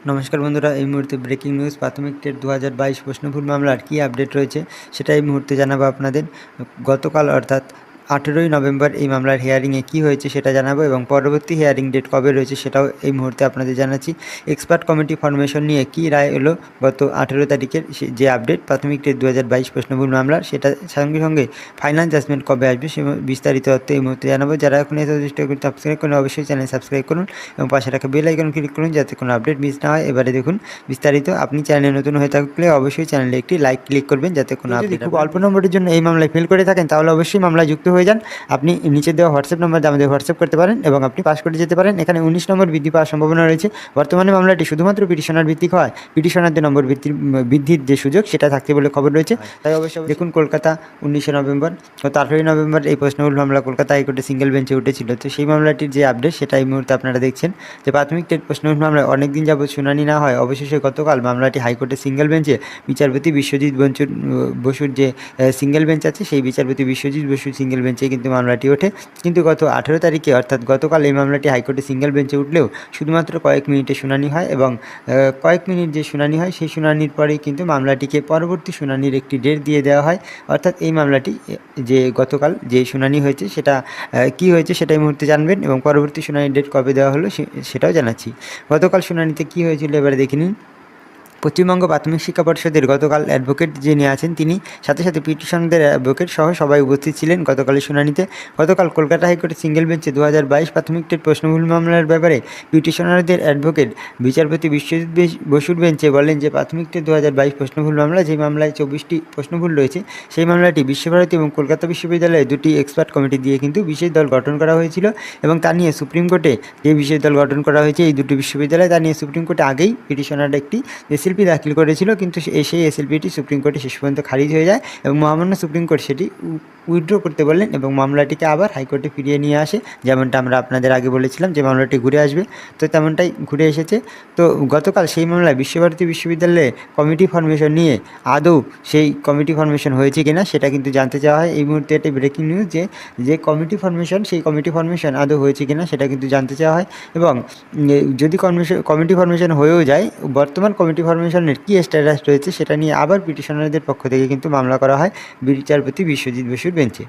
নমস্কার বন্ধুরা, এই মুহূর্তে ব্রেকিং নিউজ প্রাথমিক টেট 2022 প্রশ্নভুল মামলার কী আপডেট রয়েছে সেটা এই মুহূর্তে জানাবো আপনাদের। গতকাল অর্থাৎ 18ই নভেম্বর এই মামলার হিয়ারিংয়ে কী হয়েছে সেটা জানাবো এবং পরবর্তী হিয়ারিং ডেট কবে রয়েছে সেটাও এই মুহূর্তে আপনাদের জানাচ্ছি। এক্সপার্ট কমিটি ফরমেশন নিয়ে কী রায় এলো গত 18 তারিখের যে আপডেট প্রাথমিক টেট 2022 প্রশ্নভুল মামলার, সেটা সঙ্গে সঙ্গে ফাইনাল জাজমেন্ট কবে আসবে সে বিস্তারিত তথ্য এই মুহূর্তে জানাবো। যারা এখন এই চেষ্টা করুন সাবস্ক্রাইব করুন, অবশ্যই চ্যানেল সাবস্ক্রাইব করুন এবং পাশে রাখা বেল আইকন ক্লিক করুন যাতে কোনো আপডেট মিস না হয়। এবারে দেখুন বিস্তারিত। আপনি চ্যানেলে নতুন হয়ে থাকলে অবশ্যই চ্যানেলে একটি লাইক ক্লিক করবেন যাতে কোনো আপডেট। খুব অল্প নম্বরের জন্য এই মামলায় ফেল করে থাকেন তাহলে অবশ্যই মামলায় যুক্ত হয়ে যান। আপনি নিচে দেওয়া হোয়াটসঅ্যাপ নম্বরে আমাদের হোয়াটসঅ্যাপ করতে পারেন এবং আপনি পাস করে যেতে পারেন। এখানে 19 নম্বর বৃদ্ধি পাওয়ার সম্ভাবনা রয়েছে। বর্তমানে মামলাটি শুধুমাত্র পিটিশনার ভিত্তিক হয়, পিটিশনারদের নম্বর বৃদ্ধির যে সুযোগ সেটা থাকতে বলে খবর রয়েছে। তাই অবশ্যই দেখুন, কলকাতা 19 নভেম্বর গত 18ই নভেম্বর এই প্রশ্নভুল মামলা কলকাতা হাইকোর্টে সিঙ্গেল বেঞ্চে উঠেছিল। তো সেই মামলাটির যে আপডেট সেটা এই মুহূর্তে আপনারা দেখছেন যে প্রাথমিক টেট প্রশ্নভুল মামলায় অনেকদিন যাবৎ শুনানি না হয় অবশেষে গতকাল মামলাটি হাইকোর্টের সিঙ্গেল বেঞ্চে বিচারপতি বিশ্বজিৎ বসুর যে সিঙ্গেল বেঞ্চ আছে সেই বিচারপতি বিশ্বজিৎ বসুর সিঙ্গেল বেঞ্চে কিন্তু মামলাটি ওঠে। কিন্তু গত 18 তারিখে অর্থাৎ গতকাল এই মামলাটি হাইকোর্টে সিঙ্গেল বেঞ্চে উঠলেও শুধুমাত্র কয়েক মিনিটে শুনানি হয় এবং কয়েক মিনিট যে শুনানি হয় সেই শুনানির পরেই কিন্তু মামলাটিকে পরবর্তী শুনানির একটি ডেট দিয়ে দেওয়া হয়। অর্থাৎ এই মামলাটি যে গতকাল যে শুনানি হয়েছে সেটা কী হয়েছে সেটা এই মুহূর্তে জানবেন এবং পরবর্তী শুনানির ডেট কবে দেওয়া হলো সেটাও জানাচ্ছি। গতকাল শুনানিতে কী হয়েছিল এবারে দেখে নিন। পশ্চিমবঙ্গ প্রাথমিক শিক্ষা পর্ষদের গতকাল অ্যাডভোকেট যিনি আছেন তিনি সাথে সাথে পিটিশনদের অ্যাডভোকেট সহ সবাই উপস্থিত ছিলেন গতকালের শুনানিতে। গতকাল কলকাতা হাইকোর্টের সিঙ্গেল বেঞ্চে 2022 প্রাথমিক টেট প্রশ্নভুল মামলার ব্যাপারে পিটিশনারদের অ্যাডভোকেট বিচারপতি বিশ্বজিৎ বসুর বেঞ্চে বলেন যে প্রাথমিক টেট 2022 প্রশ্নভুল মামলা, যে মামলায় 24টি প্রশ্নভুল রয়েছে, সেই মামলাটি বিশ্বভারতী এবং কলকাতা বিশ্ববিদ্যালয়ে দুটি এক্সপার্ট কমিটি দিয়ে কিন্তু বিশেষ দল গঠন করা হয়েছিল এবং তা নিয়ে সুপ্রিম কোর্টে যে বিশেষ দল গঠন করা হয়েছে এই দুটি বিশ্ববিদ্যালয়, তা নিয়ে সুপ্রিম কোর্টে আগেই পিটিশনাররা একটি এসএলপি দাখিল করেছিল, কিন্তু সেই এসএলপিটি সুপ্রিম কোর্টে শেষ পর্যন্ত খারিজ হয়ে যায় এবং মহামান্য সুপ্রিম কোর্ট সেটি উইথড্র করতে বললেন এবং মামলাটিকে আবার হাইকোর্টে ফিরিয়ে নিয়ে আসে। যেমনটা আমরা আপনাদের আগে বলেছিলাম যে মামলাটি ঘুরে আসবে, তো তেমনটাই ঘুরে এসেছে। তো গতকাল সেই মামলায় বিশ্বভারতী বিশ্ববিদ্যালয়ে কমিটি ফরমেশন নিয়ে আদৌ সেই কমিটি ফরমেশন হয়েছে কিনা সেটা কিন্তু জানতে চাওয়া হয়। এই মুহূর্তে একটা ব্রেকিং নিউজ যে কমিটি ফরমেশন, সেই কমিটি ফরমেশন আদৌ হয়েছে কিনা সেটা কিন্তু জানতে চাওয়া হয় এবং যদি কমিটি ফরমেশন হয়েও যায়, বর্তমান কমিটি ফরমেশনের কী স্ট্যাটাস রয়েছে সেটা নিয়ে আবার পিটিশনারদের পক্ষ থেকে কিন্তু মামলা করা হয় বিচারপতি বিশ্বজিৎ বসুর বেঞ্চে।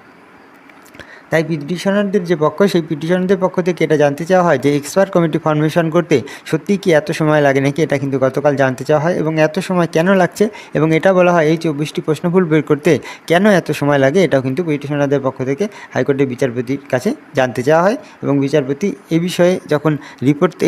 তাই পিটিশনারদের যে পক্ষ, সেই পিটিশনারদের পক্ষ থেকে এটা জানতে চাওয়া হয় যে এক্সপার্ট কমিটি ফরমেশন করতে সত্যিই কি এত সময় লাগে নাকি, এটা কিন্তু গতকাল জানতে চাওয়া হয় এবং এত সময় কেন লাগছে এবং এটা বলা হয় এই 24টি প্রশ্নভুল বের করতে কেন এত সময় লাগে, এটাও কিন্তু পিটিশনারদের পক্ষ থেকে হাইকোর্টের বিচারপতির কাছে জানতে চাওয়া হয় এবং বিচারপতি এই বিষয়ে যখন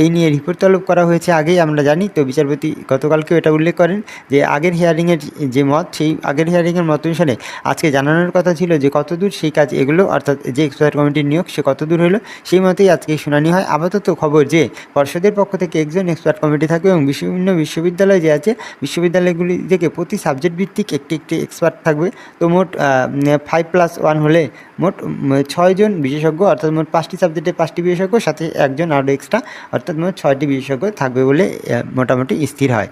এই নিয়ে রিপোর্ট তলব করা হয়েছে আগেই আমরা জানি, তো বিচারপতি গতকালকেও এটা উল্লেখ করেন যে আগের হিয়ারিংয়ের যে মত, সেই আগের হিয়ারিংয়ের মত অনুসারে আজকে জানানোর কথা ছিল যে কতদূর সেই কাজ এগুলো, অর্থাৎ যে এক্সপার্ট কমিটির নিয়োগ সে কতদূর হলো, সেই মতেই আজকে শুনানি হয়। আপাতত খবর যে পর্ষদের পক্ষ থেকে একজন এক্সপার্ট কমিটি থাকবে এবং বিভিন্ন বিশ্ববিদ্যালয় যে আছে বিশ্ববিদ্যালয়গুলি থেকে প্রতি সাবজেক্ট ভিত্তিক একটি এক্সপার্ট থাকবে। তো মোট 5+1 হলে মোট 6 জন বিশেষজ্ঞ, অর্থাৎ মোট 5টি সাবজেক্টে 5টি বিশেষজ্ঞ সাথে একজন আরও এক্সট্রা, অর্থাৎ মোট 6টি বিশেষজ্ঞ থাকবে বলে মোটামুটি স্থির হয়।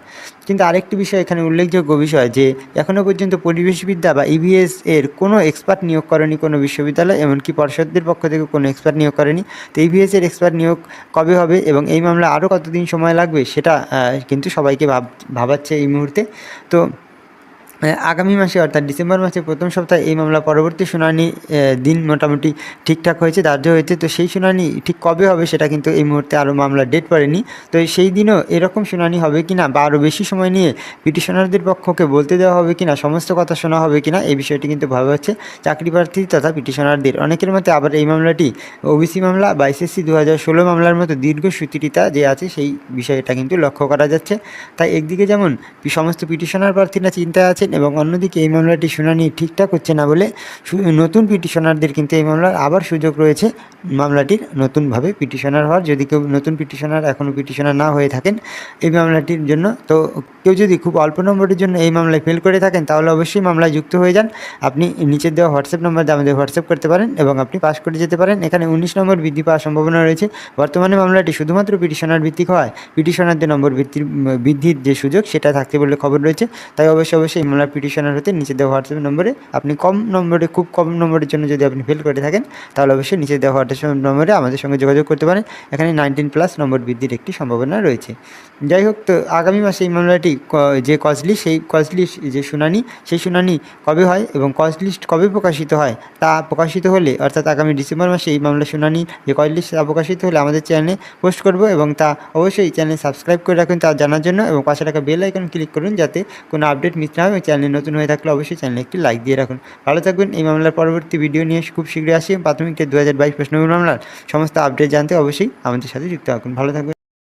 কিন্তু আরেকটি বিষয় এখানে উল্লেখযোগ্য বিষয় যে এখনও পর্যন্ত পরিবেশবিদ্যা বা ইভিএস এর কোনো এক্সপার্ট নিয়োগ করেনি কোনো বিশ্ববিদ্যালয়, এমনকি পর্ষদের পক্ষ থেকে কোনো এক্সপার্ট নিয়োগ করেনি। তো ইভিএস এর এক্সপার্ট নিয়োগ কবে হবে এবং এই মামলা আরও কতদিন সময় লাগবে সেটা কিন্তু সবাইকে ভাবাচ্ছে এই মুহূর্তে। তো আগামী মাসে অর্থাৎ ডিসেম্বর মাসের প্রথম সপ্তাহে এই মামলা পরবর্তী শুনানি দিন মোটামুটি ঠিকঠাক হয়েছে, ধার্য হয়েছে। তো সেই শুনানি ঠিক কবে হবে সেটা কিন্তু এই মুহূর্তে আরও মামলার ডেট পড়েনি। তো সেই দিনও এরকম শুনানি হবে কিনা বা আরও বেশি সময় নিয়ে পিটিশনারদের পক্ষকে বলতে দেওয়া হবে কিনা, সমস্ত কথা শোনা হবে কিনা, এই বিষয়টি কিন্তু ভাবা হচ্ছে চাকরি প্রার্থী তথা পিটিশনারদের অনেকের মতে। আবার এই মামলাটি ওবিসি মামলা বা এসএসসি 2016 মামলার মতো দীর্ঘ সুতিরিতা যে আছে সেই বিষয়টা কিন্তু লক্ষ্য করা যাচ্ছে। তাই একদিকে যেমন সমস্ত পিটিশনার প্রার্থীরা চিন্তায় আছেন এবং অন্যদিকে এই মামলাটি শুনানি ঠিকঠাক হচ্ছে না বলে নতুন পিটিশনারদের কিন্তু এই মামলার আবার সুযোগ রয়েছে মামলাটির নতুনভাবে পিটিশনার হওয়ার, যদি কেউ নতুন পিটিশনার এখনও পিটিশনার না হয়ে থাকেন এই মামলাটির জন্য। তো কেউ যদি খুব অল্প নম্বরের জন্য এই মামলায় ফেল করে থাকেন তাহলে অবশ্যই মামলায় যুক্ত হয়ে যান। আপনি নিচের দেওয়া হোয়াটসঅ্যাপ নম্বরে আমাদের হোয়াটসঅ্যাপ করতে পারেন এবং আপনি পাস করে যেতে পারেন। এখানে 19 নম্বর বৃদ্ধি পাওয়ার সম্ভাবনা রয়েছে। বর্তমানে মামলাটি শুধুমাত্র পিটিশনার ভিত্তিক হয়, পিটিশনারদের নম্বর বৃদ্ধির যে সুযোগ সেটা থাকতে বলে খবর রয়েছে। তাই অবশ্যই এই মামলা মামলার পিটিশনার হতে নিচে দেওয়া হোয়াটসঅ্যাপ নম্বরে আপনি খুব কম নম্বরের জন্য যদি আপনি ফেল করে থাকেন তাহলে অবশ্যই নিচে দেওয়া হোয়াটসঅ্যাপ নম্বরে আমাদের সঙ্গে যোগাযোগ করতে পারেন। এখানে 19+ নম্বর বৃদ্ধির একটি সম্ভাবনা রয়েছে। যাই হোক, তো আগামী মাসে এই মামলাটি যে কজ লিস্ট যে শুনানি, সেই শুনানি কবে হয় এবং কজ লিস্ট কবে প্রকাশিত হয় তা প্রকাশিত হলে, অর্থাৎ আগামী ডিসেম্বর মাসে এই মামলা শুনানি যে কজ লিস্ট তা প্রকাশিত হলে আমাদের চ্যানেলে পোস্ট করব এবং তা অবশ্যই চ্যানেল সাবস্ক্রাইব করে রাখুন তা জানার জন্য, এবং পাশে থাকা বেল আইকন ক্লিক করুন যাতে কোনো আপডেট মিস না হয়। এবং চ্যানেলে নতুন হয়ে থাকলে অবশ্যই চ্যানেলে একটি লাইক দিয়ে রাখুন। ভালো থাকবেন। এই মামলার পরবর্তী ভিডিও নিয়ে খুব শীঘ্রই আসি। প্রাথমিক টেট 2022 প্রশ্নবিভাগ মামলার সমস্ত আপডেট জানতে অবশ্যই আমাদের সাথে যুক্ত থাকুন। ভালো থাকবেন।